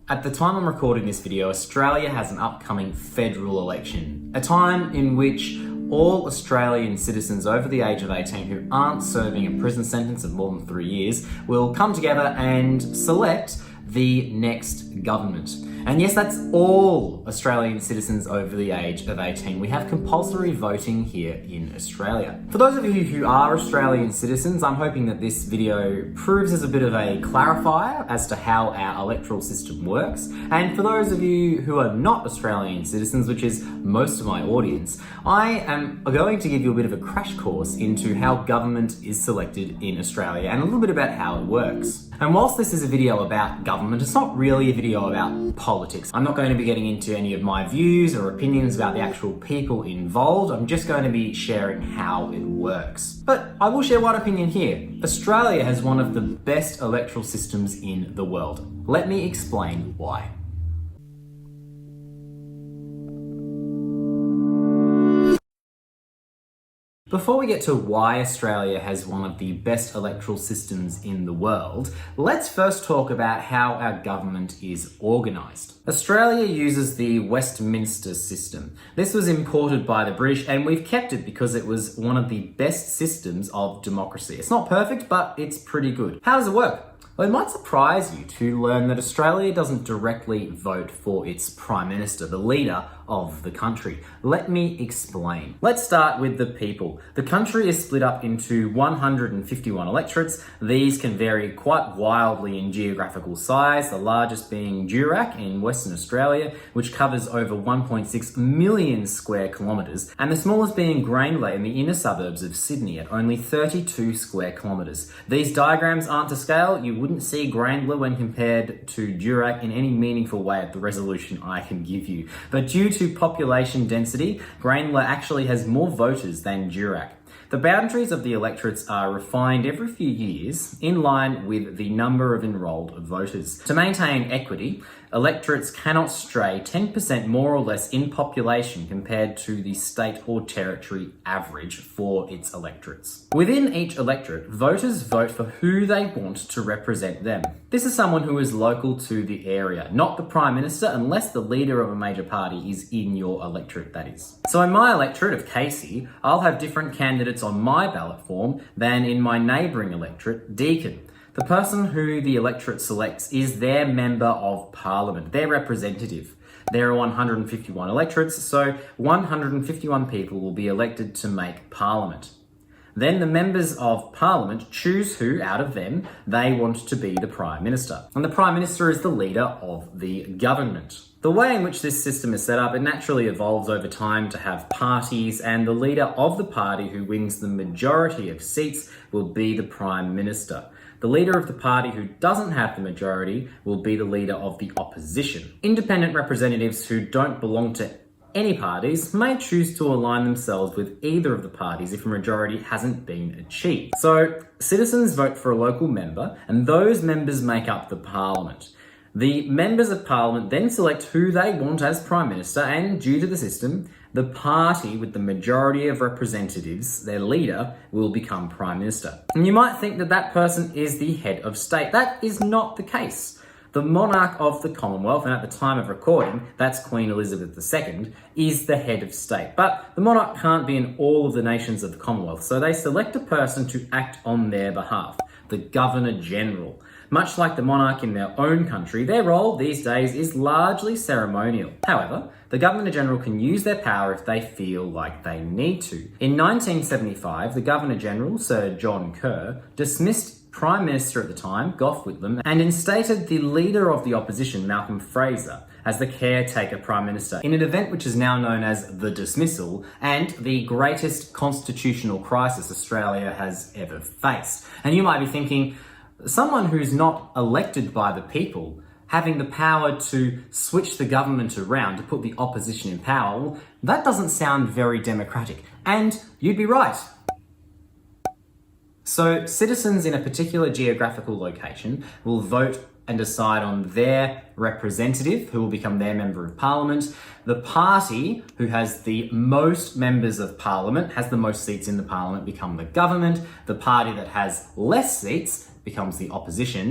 At the time I'm recording this video, Australia has an upcoming federal election, a time in which all Australian citizens over the age of 18 who aren't serving a prison sentence of more than 3 years will come together and select the next government. And yes, that's all Australian citizens over the age of 18. We have compulsory voting here in Australia. For those of you who are Australian citizens, I'm hoping that this video proves as a bit of a clarifier as to how our electoral system works. And for those of you who are not Australian citizens, which is most of my audience, I am going to give you a bit of a crash course into how government is selected in Australia and a little bit about how it works. And whilst this is a video about government, it's not really a video about politics. I'm not going to be getting into any of my views or opinions about the actual people involved. I'm just going to be sharing how it works. But I will share one opinion here. Australia has one of the best electoral systems in the world. Let me explain why. Before we get to why Australia has one of the best electoral systems in the world, let's first talk about how our government is organised. Australia uses the Westminster system. This was imported by the British and we've kept it because it was one of the best systems of democracy. It's not perfect, but it's pretty good. How does it work? Well, it might surprise you to learn that Australia doesn't directly vote for its Prime Minister, the leader of the country. Let me explain. Let's start with the people. The country is split up into 151 electorates. These can vary quite wildly in geographical size, the largest being Durack in Western Australia, which covers over 1.6 million square kilometres, and the smallest being Grainler in the inner suburbs of Sydney at only 32 square kilometres. These diagrams aren't to scale. You wouldn't see Grainler when compared to Durack in any meaningful way at the resolution I can give you. But due to population density, Grainler actually has more voters than Durack. The boundaries of the electorates are refined every few years in line with the number of enrolled voters. To maintain equity, electorates cannot stray 10% more or less in population compared to the state or territory average for its electorates. Within each electorate, voters vote for who they want to represent them. This is someone who is local to the area, not the Prime Minister, unless the leader of a major party is in your electorate, that is. So in my electorate of Casey, I'll have different candidates on my ballot form than in my neighbouring electorate, Deakin. The person who the electorate selects is their Member of Parliament, their representative. There are 151 electorates, so 151 people will be elected to make Parliament. Then the members of Parliament choose who, out of them, they want to be the Prime Minister. And the Prime Minister is the leader of the government. The way in which this system is set up, it naturally evolves over time to have parties, and the leader of the party who wins the majority of seats will be the Prime Minister. The leader of the party who doesn't have the majority will be the leader of the opposition. Independent representatives who don't belong to any parties may choose to align themselves with either of the parties if a majority hasn't been achieved. So citizens vote for a local member, and those members make up the parliament. The members of parliament then select who they want as Prime Minister, and due to the system, the party with the majority of representatives, their leader, will become Prime Minister. And you might think that that person is the head of state. That is not the case. The monarch of the Commonwealth, and at the time of recording, that's Queen Elizabeth II, is the head of state. But the monarch can't be in all of the nations of the Commonwealth, so they select a person to act on their behalf, the Governor-General. Much like the monarch in their own country, their role these days is largely ceremonial. However, the Governor-General can use their power if they feel like they need to. In 1975, the Governor-General, Sir John Kerr, dismissed Prime Minister at the time, Gough Whitlam, and instated the leader of the opposition, Malcolm Fraser, as the caretaker Prime Minister, in an event which is now known as the dismissal and the greatest constitutional crisis Australia has ever faced. And you might be thinking, someone who's not elected by the people having the power to switch the government around to put the opposition in power, well, that doesn't sound very democratic. And you'd be right. So citizens in a particular geographical location will vote and decide on their representative, who will become their Member of Parliament. The party who has the most members of Parliament, has the most seats in the Parliament, become the government. The party that has less seats becomes the opposition,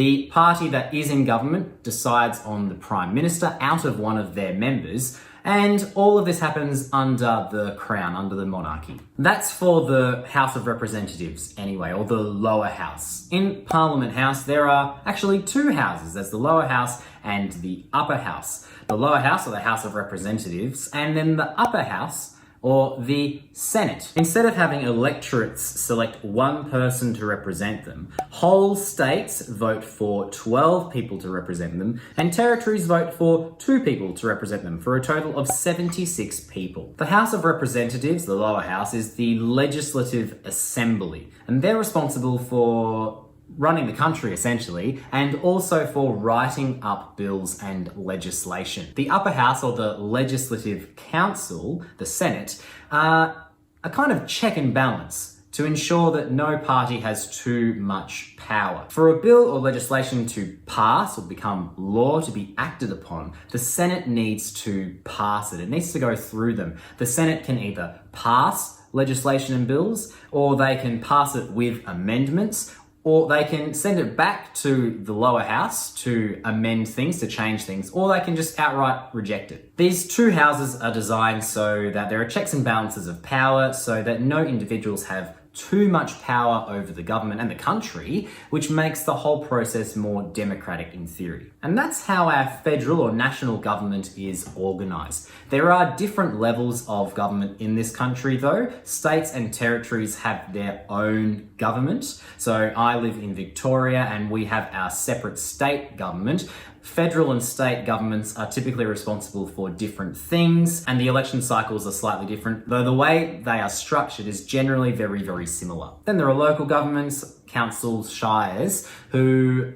the party that is in government decides on the Prime Minister out of one of their members, and all of this happens under the crown, under the monarchy. That's for the House of Representatives anyway, or the lower house. In Parliament House, there are actually two houses. There's the lower house and the upper house. The lower house, or the House of Representatives, and then the upper house, or the Senate. Instead of having electorates select one person to represent them, whole states vote for 12 people to represent them, and territories vote for 2 people to represent them, for a total of 76 people. The House of Representatives, the lower house, is the legislative assembly, and they're responsible for running the country essentially, and also for writing up bills and legislation. The upper house, or the legislative council, the Senate, are a kind of check and balance to ensure that no party has too much power. For a bill or legislation to pass or become law to be acted upon, the Senate needs to pass it. It needs to go through them. The Senate can either pass legislation and bills, or they can pass it with amendments, or they can send it back to the lower house to amend things, to change things, or they can just outright reject it. These two houses are designed so that there are checks and balances of power, so that no individuals have too much power over the government and the country, which makes the whole process more democratic in theory. And that's how our federal or national government is organised. There are different levels of government in this country though. States and territories have their own government. So I live in Victoria and we have our separate state government. Federal and state governments are typically responsible for different things, and the election cycles are slightly different, though the way they are structured is generally very, very similar. Then there are local governments, councils, shires, who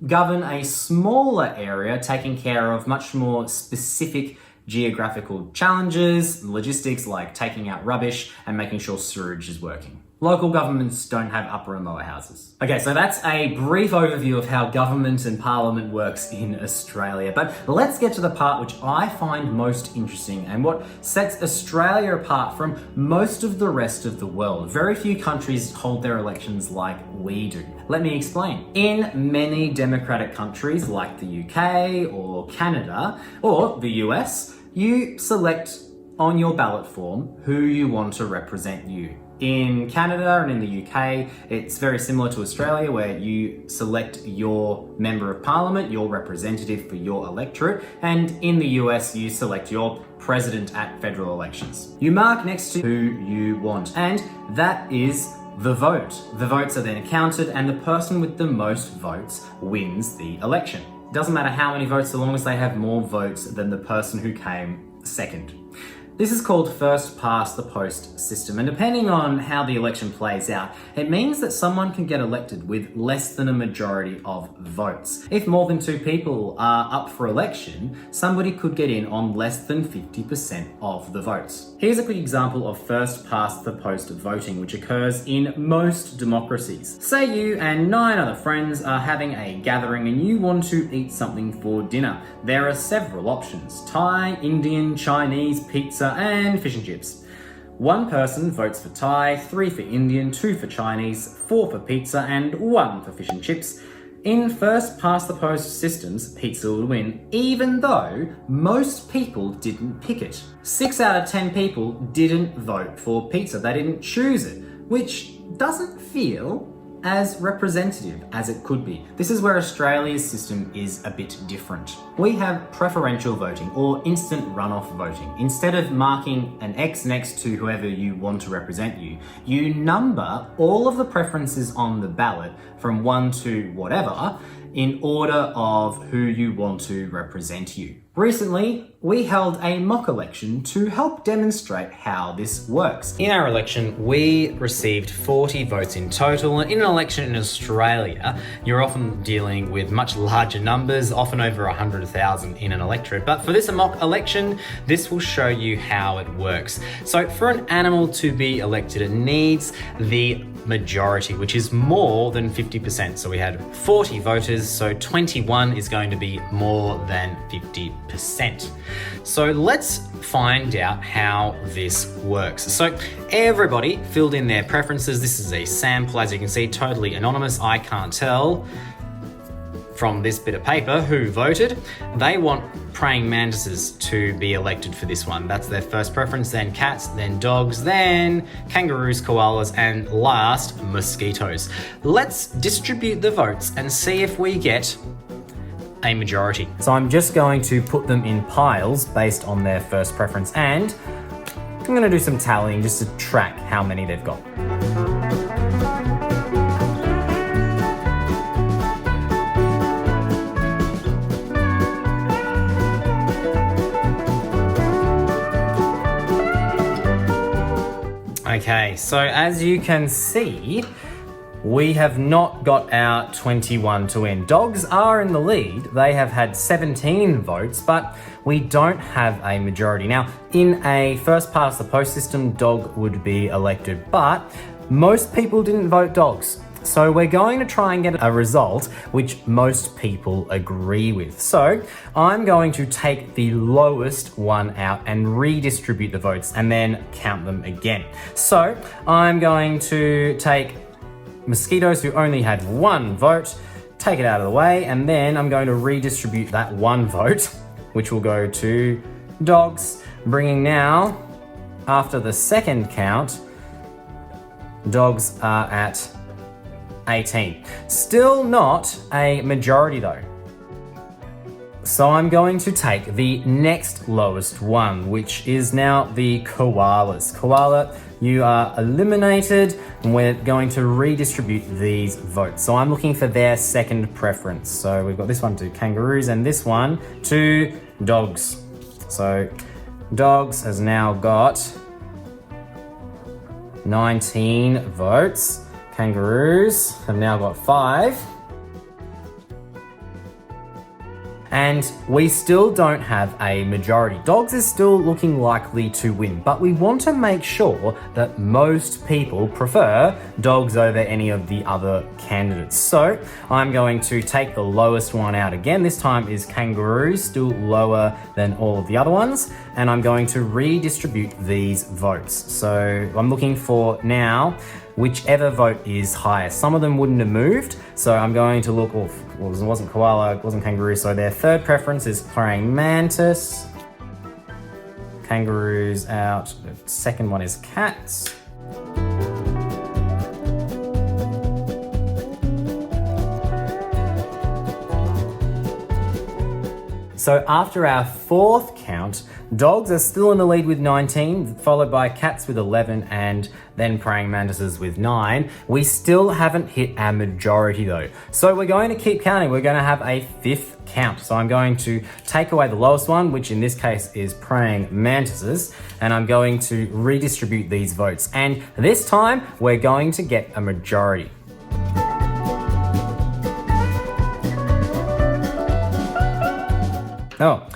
govern a smaller area, taking care of much more specific geographical challenges, logistics like taking out rubbish and making sure sewerage is working. Local governments don't have upper and lower houses. Okay, so that's a brief overview of how government and parliament works in Australia. But let's get to the part which I find most interesting and what sets Australia apart from most of the rest of the world. Very few countries hold their elections like we do. Let me explain. In many democratic countries like the UK or Canada or the US, you select on your ballot form who you want to represent you. In Canada and in the UK, it's very similar to Australia, where you select your member of parliament, your representative for your electorate, and in the US, you select your president at federal elections. You mark next to who you want, and that is the vote. The votes are then counted, and the person with the most votes wins the election. It doesn't matter how many votes, so long as they have more votes than the person who came second. This is called first past the post system, and depending on how the election plays out, it means that someone can get elected with less than a majority of votes. If more than 2 people are up for election, somebody could get in on less than 50% of the votes. Here's a quick example of first past the post voting, which occurs in most democracies. Say you and 9 other friends are having a gathering and you want to eat something for dinner. There are several options: Thai, Indian, Chinese, pizza, and fish and chips. 1 person votes for Thai, 3 for Indian, 2 for Chinese, 4 for pizza, and 1 for fish and chips. In first past the post systems, pizza would win, even though most people didn't pick it. 6 out of 10 people didn't vote for pizza. They didn't choose it, which doesn't feel as representative as it could be. This is where Australia's system is a bit different. We have preferential voting, or instant runoff voting. Instead of marking an X next to whoever you want to represent you, you number all of the preferences on the ballot from 1 to whatever in order of who you want to represent you. Recently, we held a mock election to help demonstrate how this works. In our election, we received 40 votes in total, and in an election in Australia, you're often dealing with much larger numbers, often over 100,000 in an electorate. But for this mock election, this will show you how it works. So for an animal to be elected, it needs the majority, which is more than 50%. So we had 40 voters, so 21 is going to be more than 50%. So let's find out how this works. So everybody filled in their preferences. This is a sample, as you can see, totally anonymous. I can't tell from this bit of paper who voted. They want praying mantises to be elected for this one. That's their first preference, then cats, then dogs, then kangaroos, koalas, and last, mosquitoes. Let's distribute the votes and see if we get a majority. So I'm just going to put them in piles based on their first preference, and I'm going to do some tallying just to track how many they've got. Okay, so as you can see, we have not got our 21 to win. Dogs are in the lead. They have had 17 votes, but we don't have a majority. Now, in a first past the post system, dog would be elected, but most people didn't vote dogs. So we're going to try and get a result which most people agree with. So I'm going to take the lowest one out and redistribute the votes and then count them again. So I'm going to take mosquitoes, who only had one vote, take it out of the way, and then I'm going to redistribute that one vote, which will go to dogs, bringing now, after the second count, dogs are at 18. Still not a majority though. So I'm going to take the next lowest one, which is now the koalas. Koala, you are eliminated, and we're going to redistribute these votes. So I'm looking for their second preference. So we've got this one to kangaroos and this one to dogs. So dogs has now got 19 votes. Kangaroos have now got 5. And we still don't have a majority. Dogs is still looking likely to win, but we want to make sure that most people prefer dogs over any of the other candidates. So I'm going to take the lowest one out again. This time is kangaroos, still lower than all of the other ones. And I'm going to redistribute these votes. So I'm looking for now whichever vote is highest. Some of them wouldn't have moved, so I'm going to look, well, it wasn't koala, it wasn't kangaroo, so their third preference is praying mantis. Kangaroos out. The second one is cats. So after our fourth count, dogs are still in the lead with 19, followed by cats with 11, and then praying mantises with 9. We still haven't hit our majority though. So we're going to keep counting. We're going to have a fifth count. So I'm going to take away the lowest one, which in this case is praying mantises, and I'm going to redistribute these votes. And this time we're going to get a majority. Oh,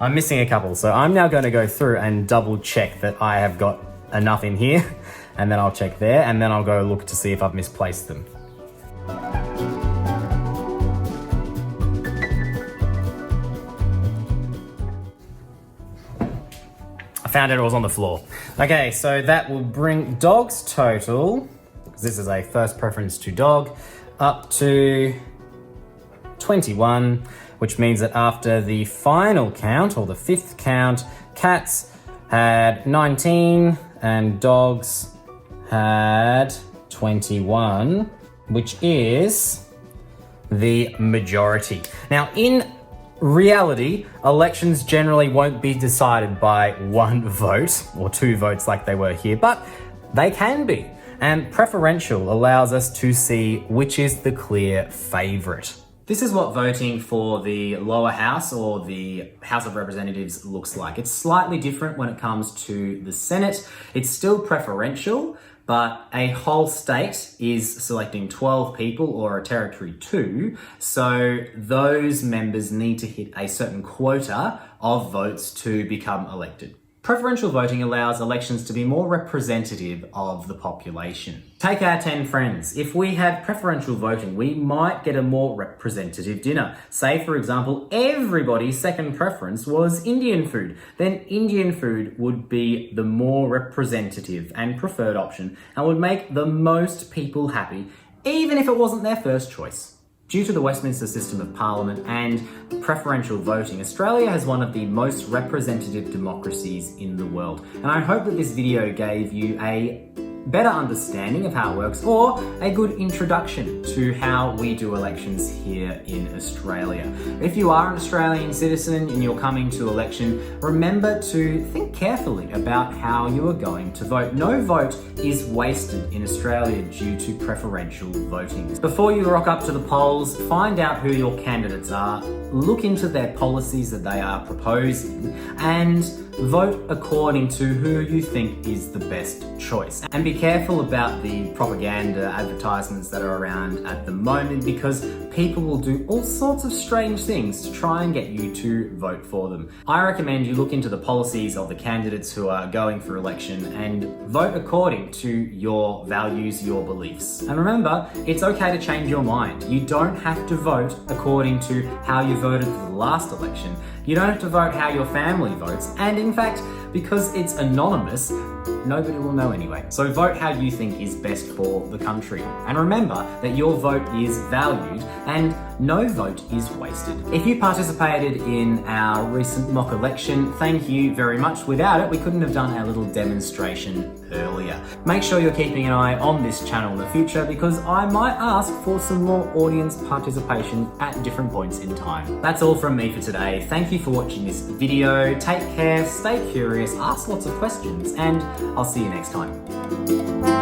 I'm missing a couple. So I'm now going to go through and double check that I have got enough in here, and then I'll check there, and then I'll go look to see if I've misplaced them. I found it was on the floor. Okay, so that will bring dogs total, because this is a first preference to dog, up to 21. Which means that after the final count, or the fifth count, cats had 19 and dogs had 21, which is the majority. Now, in reality, elections generally won't be decided by one vote or two votes like they were here, but they can be. And preferential allows us to see which is the clear favourite. This is what voting for the lower house or the House of Representatives looks like. It's slightly different when it comes to the Senate. It's still preferential, but a whole state is selecting 12 people, or a territory 2. So those members need to hit a certain quota of votes to become elected. Preferential voting allows elections to be more representative of the population. Take our 10 friends. If we had preferential voting, we might get a more representative dinner. Say, for example, everybody's second preference was Indian food. Then Indian food would be the more representative and preferred option and would make the most people happy, even if it wasn't their first choice. Due to the Westminster system of parliament and preferential voting, Australia has one of the most representative democracies in the world. And I hope that this video gave you a better understanding of how it works, or a good introduction to how we do elections here in Australia. If you are an Australian citizen and you're coming to election, remember to think carefully about how you are going to vote. No vote is wasted in Australia due to preferential voting. Before you rock up to the polls, find out who your candidates are, look into their policies that they are proposing, and vote according to who you think is the best choice. And be careful about the propaganda advertisements that are around at the moment, because people will do all sorts of strange things to try and get you to vote for them. I recommend you look into the policies of the candidates who are going for election and vote according to your values, your beliefs. And remember, it's okay to change your mind. You don't have to vote according to how you voted for the last election. You don't have to vote how your family votes, and in fact, because it's anonymous, nobody will know anyway. So vote how you think is best for the country. And remember that your vote is valued and no vote is wasted. If you participated in our recent mock election, thank you very much. Without it, we couldn't have done our little demonstration earlier. Make sure you're keeping an eye on this channel in the future, because I might ask for some more audience participation at different points in time. That's all from me for today. Thank you for watching this video. Take care, stay curious, ask lots of questions, and I'll see you next time.